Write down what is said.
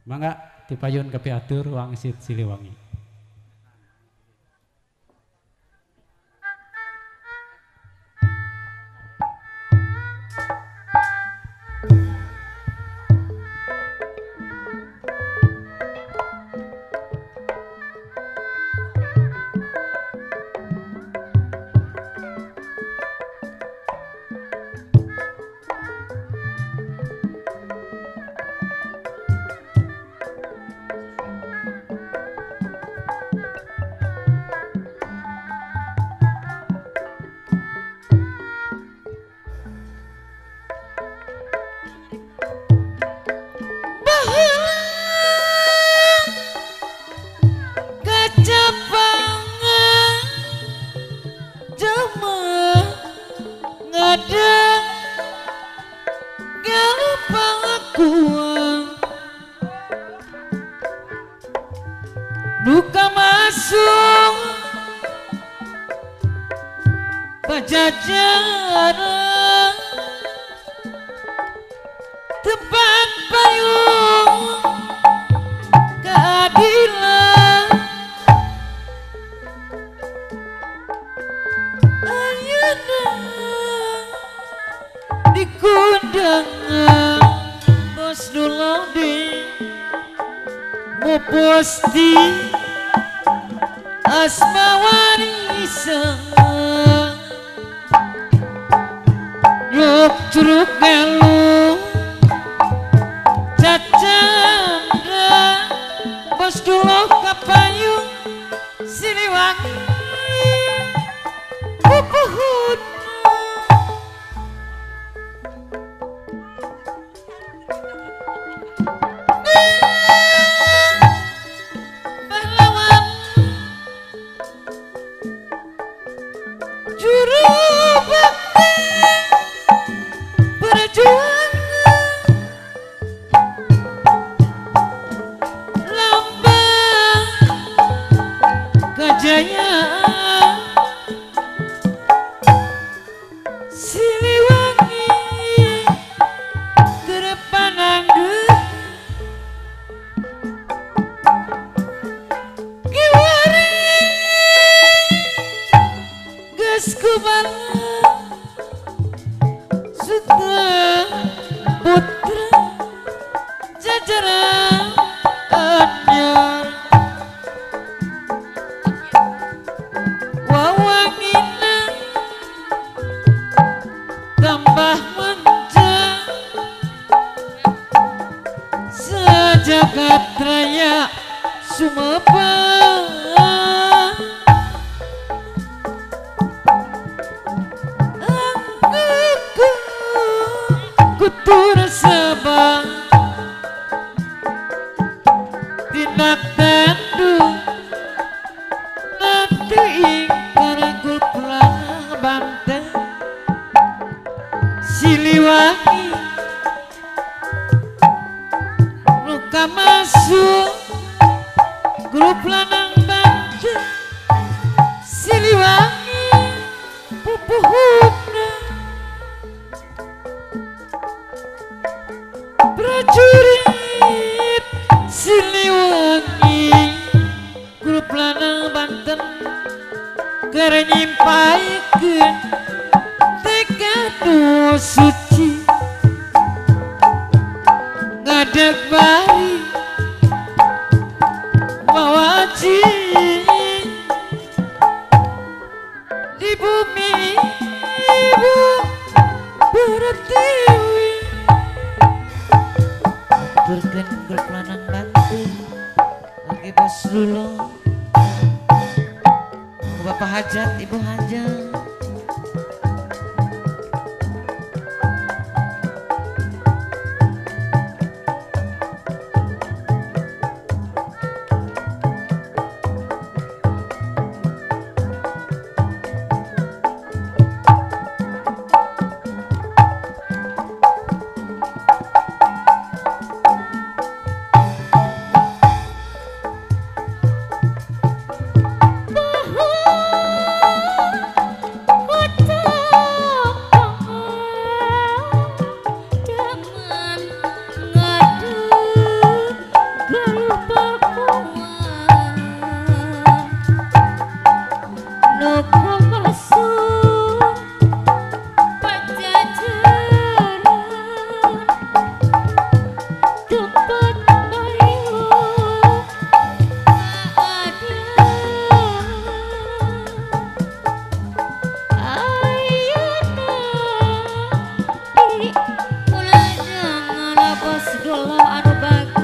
Mangga dipayun kepiatur wangsit Siliwangi. Duka masuk Pajajaran tempat payung keadilan ayeuna di kundangan Bos Dulodi Muposti asma warisan Yuk curug gelu Cacanda Bos Dulo kapayung Siliwangi Pupuhut Siliwangi terpanangge kiwari geus kumaha sutra putra jajaran anyar wawangina tambah manja sejagat raya sumepa anggeku kutur sabang tindak tanduk nanti ingkaragul pulang Banten Siliwangi luka masuk grup lanang Banten Siliwangi pupuhutna prajurit Siliwangi grup lanang Banten keur nyimpaikeun tekadu suci ngadeg bari mawaji di bumi ibu pertiwi turkeun grup lanang Banten lagi Bos Dulo Bapak Hajat Ibu Hajat sedulur anu bagus